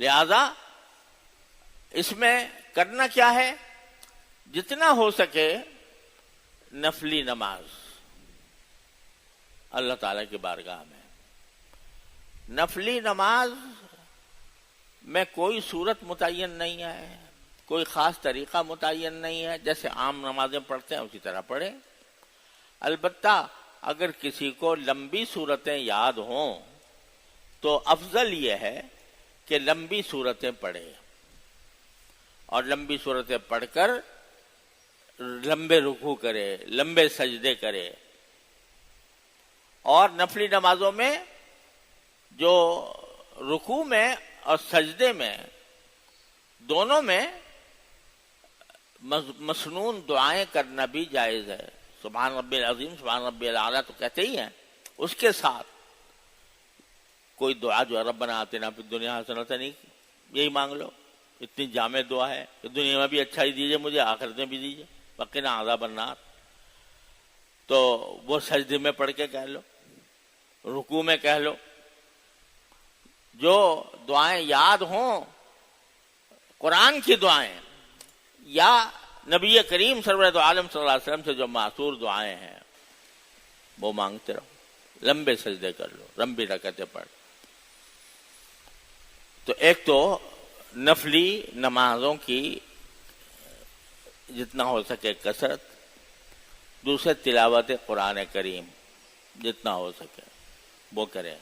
لہذا اس میں کرنا کیا ہے؟ جتنا ہو سکے نفلی نماز اللہ تعالیٰ کی بارگاہ میں. نفلی نماز میں کوئی صورت متعین نہیں ہے، کوئی خاص طریقہ متعین نہیں ہے، جیسے عام نمازیں پڑھتے ہیں اسی طرح پڑھیں. البتہ اگر کسی کو لمبی صورتیں یاد ہوں تو افضل یہ ہے کہ لمبی صورتیں پڑھے اور لمبی صورتیں پڑھ کر لمبے رکوع کرے، لمبے سجدے کرے. اور نفلی نمازوں میں جو رکوع میں اور سجدے میں دونوں میں مسنون دعائیں کرنا بھی جائز ہے. سبحان ربی العظیم، سبحان ربی الاعلیٰ تو کہتے ہی ہیں، اس کے ساتھ کوئی دعا جو ہے ربنا آتنا فی الدنیا حسنۃ نہیں، یہی مانگ لو. اتنی جامع دعا ہے کہ دنیا میں بھی اچھا ہی دیجیے مجھے، آخرت میں بھی دیجیے، وقنا عذاب النار. تو وہ سجدے میں پڑھ کے کہہ لو، رکوع میں کہہ لو. جو دعائیں یاد ہوں قرآن کی دعائیں یا نبی کریم سرورت عالم صلی اللہ علیہ وسلم سے جو معصور دعائیں ہیں وہ مانگتے رہو، لمبے سجدے کر لو، لمبی رکعتیں پڑھ. تو ایک تو نفلی نمازوں کی جتنا ہو سکے کثرت، دوسرے تلاوت قرآن کریم جتنا ہو سکے وہ کریں.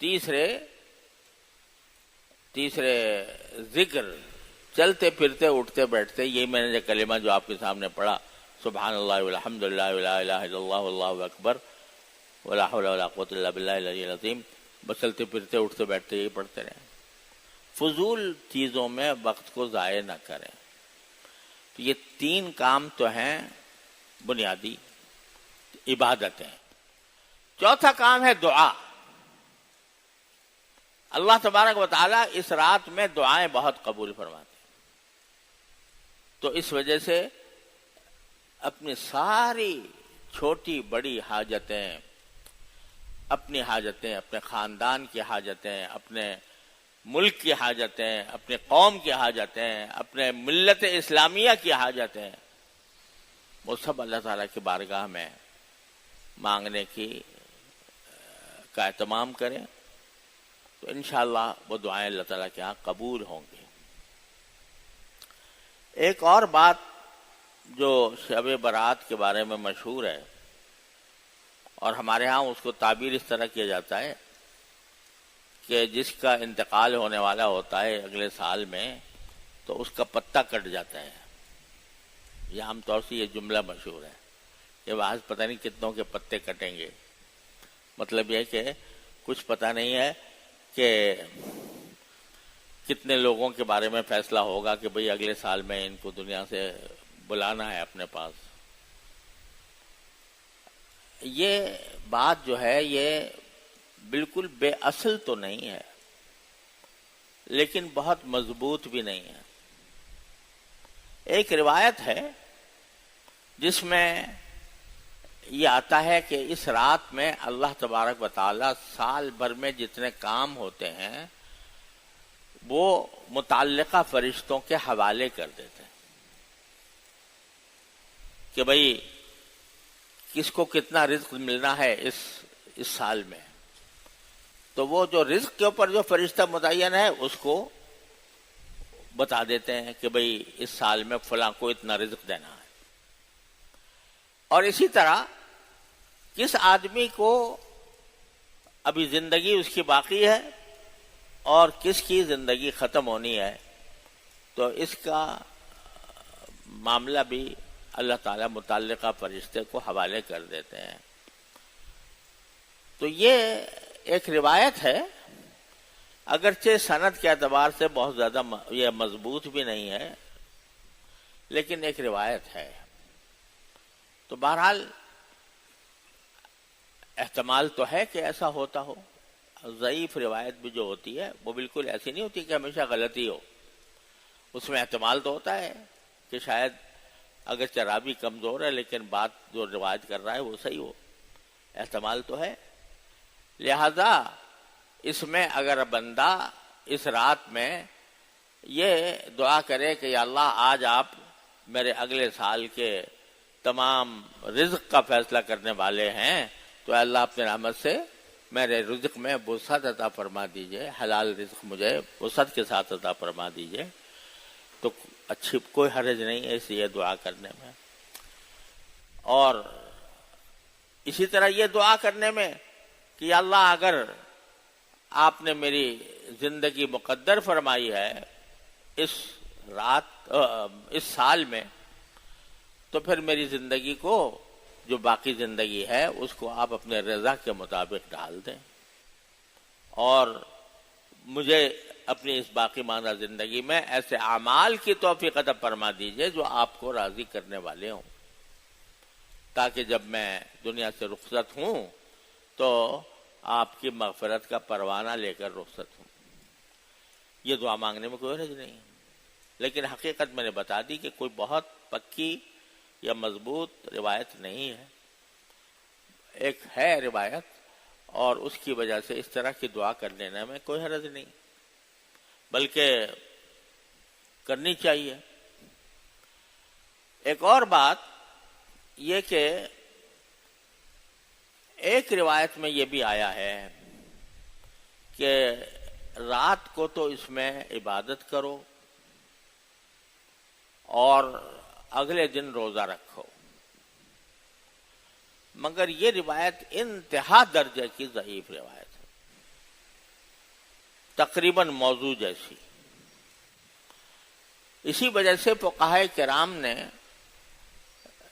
تیسرے ذکر چلتے پھرتے اٹھتے بیٹھتے، یہی میں نے جو کلمہ جو آپ کے سامنے پڑھا، سبحان اللہ والحمد للہ ولا الہ الا اللہ واللہ اکبر ولا حول ولا قوۃ الا باللہ العلی العظیم، بس چلتے پھرتے اٹھتے بیٹھتے یہی پڑھتے رہیں. فضول چیزوں میں وقت کو ضائع نہ کریں. تو یہ 3 کام تو ہیں بنیادی عبادتیں. چوتھا کام ہے دعا. اللہ تبارک و تعالیٰ اس رات میں دعائیں بہت قبول فرماتے ہیں. تو اس وجہ سے اپنی ساری چھوٹی بڑی حاجتیں، اپنی حاجتیں، اپنے خاندان کی حاجتیں، اپنے ملک کی حاجتیں، اپنے قوم کی حاجتیں، اپنے ملت اسلامیہ کی حاجتیں، وہ سب اللہ تعالیٰ کی بارگاہ میں مانگنے کا اہتمام کریں. تو انشاءاللہ وہ دعائیں اللہ تعالیٰ کے ہاں قبول ہوں گی. ایک اور بات جو شب برات کے بارے میں مشہور ہے، اور ہمارے ہاں اس کو تعبیر اس طرح کیا جاتا ہے کہ جس کا انتقال ہونے والا ہوتا ہے اگلے سال میں تو اس کا پتا کٹ جاتا ہے. یہ عام طور سے یہ جملہ مشہور ہے کہ بعض پتہ نہیں کتنوں کے پتے کٹیں گے. مطلب یہ کہ کچھ پتہ نہیں ہے کہ کتنے لوگوں کے بارے میں فیصلہ ہوگا کہ بھئی اگلے سال میں ان کو دنیا سے بلانا ہے اپنے پاس. یہ بات جو ہے یہ بالکل بے اصل تو نہیں ہے، لیکن بہت مضبوط بھی نہیں ہے. ایک روایت ہے جس میں یہ آتا ہے کہ اس رات میں اللہ تبارک و تعالی سال بھر میں جتنے کام ہوتے ہیں وہ متعلقہ فرشتوں کے حوالے کر دیتے ہیں کہ بھئی کس کو کتنا رزق ملنا ہے اس سال میں. تو وہ جو رزق کے اوپر جو فرشتہ متعین ہے اس کو بتا دیتے ہیں کہ بھئی اس سال میں فلاں کو اتنا رزق دینا ہے. اور اسی طرح کس آدمی کو ابھی زندگی اس کی باقی ہے اور کس کی زندگی ختم ہونی ہے، تو اس کا معاملہ بھی اللہ تعالیٰ متعلقہ فرشتے کو حوالے کر دیتے ہیں. تو یہ ایک روایت ہے، اگرچہ سند کے اعتبار سے بہت زیادہ یہ مضبوط بھی نہیں ہے، لیکن ایک روایت ہے. تو بہرحال احتمال تو ہے کہ ایسا ہوتا ہو. ضعیف روایت بھی جو ہوتی ہے وہ بالکل ایسی نہیں ہوتی کہ ہمیشہ غلطی ہو. اس میں احتمال تو ہوتا ہے کہ شاید اگر چرابی کمزور ہے لیکن بات جو روایت کر رہا ہے وہ صحیح ہو. احتمال تو ہے. لہذا اس میں اگر بندہ اس رات میں یہ دعا کرے کہ یا اللہ آج آپ میرے اگلے سال کے تمام رزق کا فیصلہ کرنے والے ہیں، تو اللہ اپنے رحمت سے میرے رزق میں وسعت عطا فرما دیجئے، حلال رزق مجھے وسعت کے ساتھ عطا فرما دیجئے، تو اچھی کوئی حرج نہیں ہے اس یہ دعا کرنے میں۔ اور اسی طرح یہ دعا کرنے میں کہ یا اللہ اگر آپ نے میری زندگی مقدر فرمائی ہے اس سال میں، تو پھر میری زندگی کو جو باقی زندگی ہے اس کو آپ اپنے رضا کے مطابق ڈال دیں، اور مجھے اپنی اس باقی ماندہ زندگی میں ایسے اعمال کی توفیق عطا فرما دیجئے جو آپ کو راضی کرنے والے ہوں، تاکہ جب میں دنیا سے رخصت ہوں تو آپ کی مغفرت کا پروانہ لے کر رخصت ہوں۔ یہ دعا مانگنے میں کوئی حرج نہیں، لیکن حقیقت میں نے بتا دی کہ کوئی بہت پکی یا مضبوط روایت نہیں ہے، ایک ہے روایت، اور اس کی وجہ سے اس طرح کی دعا کر لینے میں کوئی حرج نہیں، بلکہ کرنی چاہیے۔ ایک اور بات یہ کہ ایک روایت میں یہ بھی آیا ہے کہ رات کو تو اس میں عبادت کرو اور اگلے دن روزہ رکھو، مگر یہ روایت انتہا درجے کی ضعیف روایت ہے، تقریباً موضوع جیسی۔ اسی وجہ سے فقہائے کرام نے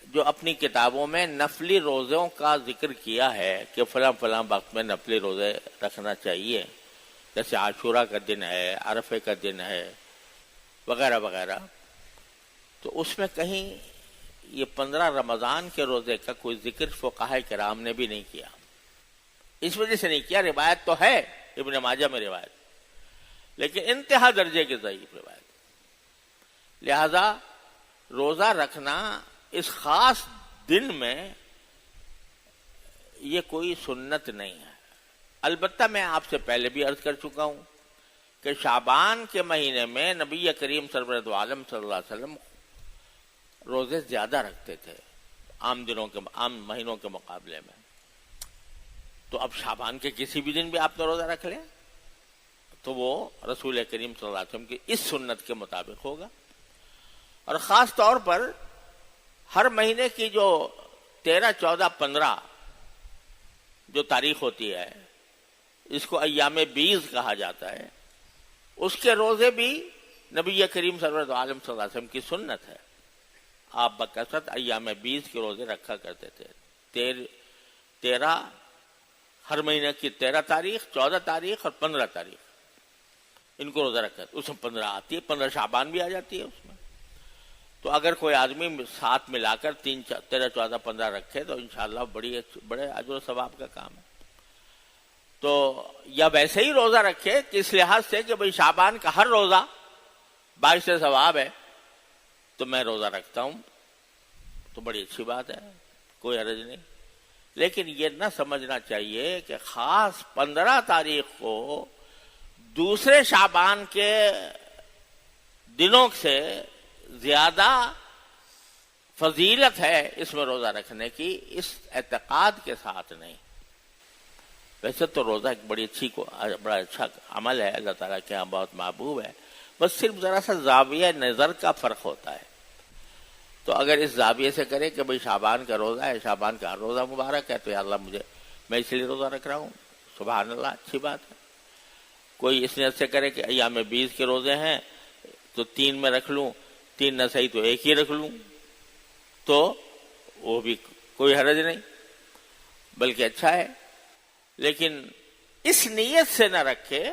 جو اپنی کتابوں میں نفلی روزوں کا ذکر کیا ہے کہ فلاں فلاں وقت میں نفلی روزے رکھنا چاہیے، جیسے عاشورہ کا دن ہے، عرفے کا دن ہے، وغیرہ وغیرہ، تو اس میں کہیں یہ 15 رمضان کے روزے کا کوئی ذکر فقہائے کرام نے بھی نہیں کیا۔ اس وجہ سے نہیں کیا، روایت تو ہے ابن ماجہ میں روایت، لیکن انتہا درجے کی ضعیف روایت، لہذا روزہ رکھنا اس خاص دن میں یہ کوئی سنت نہیں ہے۔ البتہ میں آپ سے پہلے بھی عرض کر چکا ہوں کہ شعبان کے مہینے میں نبی کریم سرورت عالم صلی اللہ علیہ وسلم روزے زیادہ رکھتے تھے عام مہینوں کے مقابلے میں، تو اب شعبان کے کسی بھی دن بھی آپ نے روزہ رکھ لیں تو وہ رسول کریم صلی اللہ علیہ وسلم کی اس سنت کے مطابق ہوگا۔ اور خاص طور پر ہر مہینے کی جو 13، 14، 15 جو تاریخ ہوتی ہے، اس کو ایام بیض کہا جاتا ہے، اس کے روزے بھی نبی کریم سرورت عالم صلی اللہ علیہ وسلم کی سنت ہے۔ آپ بکثرت ایام بیض کے روزے رکھا کرتے تھے، 13 ہر مہینے کی 13 تاریخ، 14 تاریخ اور 15 تاریخ ان کو روزہ رکھا، اس میں 15 آتی ہے، 15 شعبان بھی آ جاتی ہے اس میں۔ تو اگر کوئی آدمی ساتھ ملا کر 13، 14، 15 رکھے تو انشاءاللہ بڑے اجر و ثواب کا کام ہے۔ تو یا ویسے ہی روزہ رکھے کہ اس لحاظ سے کہ بھئی شعبان کا ہر روزہ باعث ثواب ہے، تو میں روزہ رکھتا ہوں، تو بڑی اچھی بات ہے، کوئی حرج نہیں۔ لیکن یہ نہ سمجھنا چاہیے کہ خاص 15 تاریخ کو دوسرے شعبان کے دنوں سے زیادہ فضیلت ہے اس میں روزہ رکھنے کی، اس اعتقاد کے ساتھ نہیں۔ ویسے تو روزہ ایک بڑا اچھا عمل ہے، اللہ تعالیٰ کے یہاں بہت محبوب ہے، بس صرف ذرا سا زاویہ نظر کا فرق ہوتا ہے۔ تو اگر اس زاویے سے کرے کہ بھئی شعبان کا روزہ ہے، شعبان کا روزہ مبارک ہے، تو یا اللہ میں اس لیے روزہ رکھ رہا ہوں، سبحان اللہ، اچھی بات ہے۔ کوئی اس نیت سے کرے کہ ایام بیض کے روزے ہیں تو 3 میں رکھ لوں، 3 نہ صحیح تو 1 ہی رکھ لوں، تو وہ بھی کوئی حرج نہیں، بلکہ اچھا ہے۔ لیکن اس نیت سے نہ رکھے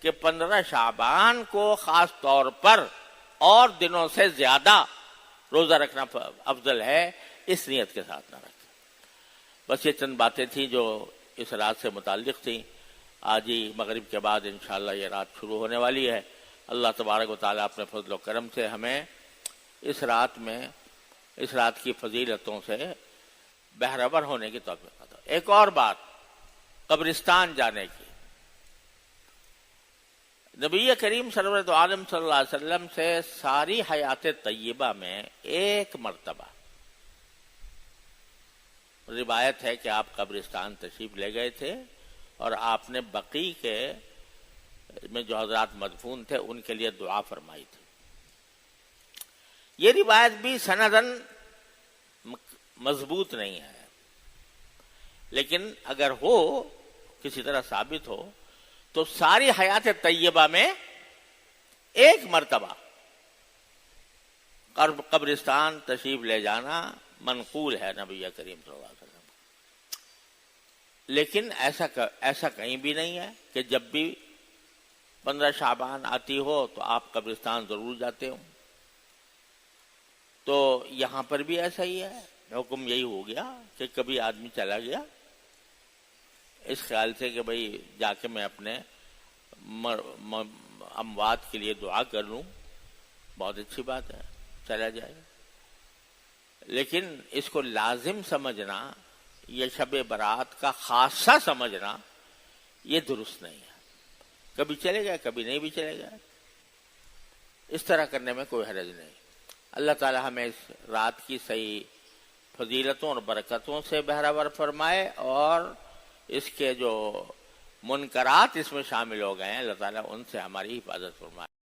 کہ 15 شعبان کو خاص طور پر اور دنوں سے زیادہ روزہ رکھنا افضل ہے، اس نیت کے ساتھ نہ رکھے۔ بس یہ چند باتیں تھیں جو اس رات سے متعلق تھیں۔ آج ہی مغرب کے بعد انشاءاللہ یہ رات شروع ہونے والی ہے۔ اللہ تبارک و تعالیٰ اپنے فضل و کرم سے ہمیں اس رات کی فضیلتوں سے بہرور ہونے کی توفیق عطا۔ ایک اور بات قبرستان جانے کی، نبی کریم سرورت عالم صلی اللہ علیہ وسلم سے ساری حیات طیبہ میں ایک مرتبہ روایت ہے کہ آپ قبرستان تشریف لے گئے تھے اور آپ نے بقیع کے میں جو حضرات مدفون تھے ان کے لیے دعا فرمائی تھی. یہ روایت بھی سندن مضبوط نہیں ہے، لیکن اگر ہو کسی طرح ثابت ہو تو ساری حیات طیبہ میں ایک مرتبہ قبرستان تشریف لے جانا منقول ہے نبی کریم صلی اللہ علیہ وسلم. لیکن ایسا کہیں بھی نہیں ہے کہ جب بھی 15 شعبان آتی ہو تو آپ قبرستان ضرور جاتے ہو. تو یہاں پر بھی ایسا ہی ہے، حکم یہی ہو گیا کہ کبھی آدمی چلا گیا اس خیال سے کہ بھئی جا کے میں اپنے اموات کے لیے دعا کر لوں، بہت اچھی بات ہے، چلا جائے. لیکن اس کو لازم سمجھنا، یہ شب برات کا خاصہ سمجھنا، یہ درست نہیں ہے. کبھی چلے گئے کبھی نہیں بھی چلے گئے، اس طرح کرنے میں کوئی حرج نہیں. اللہ تعالی ہمیں اس رات کی صحیح فضیلتوں اور برکتوں سے بہرہ فرمائے، اور اس کے جو منکرات اس میں شامل ہو گئے ہیں اللہ تعالیٰ ان سے ہماری حفاظت فرمائے.